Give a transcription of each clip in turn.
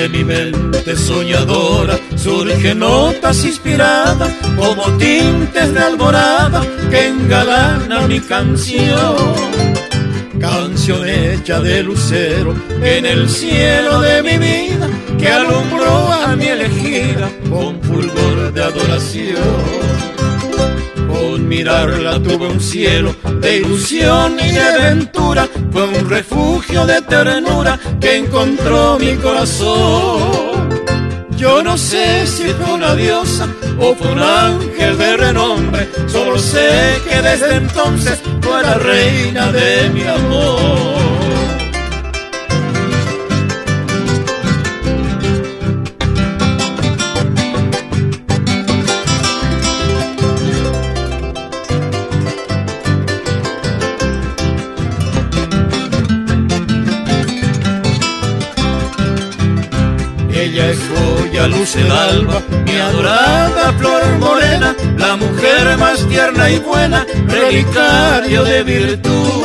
De mi mente soñadora surgen notas inspiradas como tintes de alborada que engalana mi canción. Canción hecha de lucero en el cielo de mi vida que alumbró a mi elegida con fulgor de adoración. Con mirarla tuve un cielo de ilusión y de aventura, fue un refugio de ternura que encontró mi corazón. Yo no sé si fue una diosa o fue un ángel de renombre, solo sé que desde entonces fue la reina de mi amor. Ella es joya, luz del alba, mi adorada flor morena, la mujer más tierna y buena, relicario de virtud.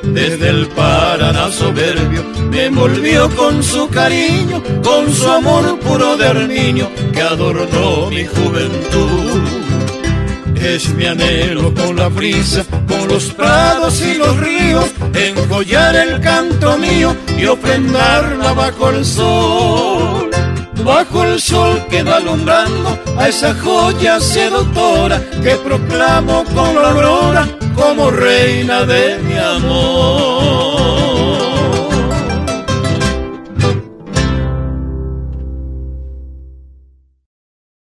Desde el Paraná soberbio me envolvió con su cariño, con su amor puro de niño que adornó mi juventud. Es mi anhelo con la brisa, con los prados y los ríos, enjollar el canto mío y ofrendarla bajo el sol. Bajo el sol que va alumbrando a esa joya seductora que proclamo con la aurora como reina de mi amor.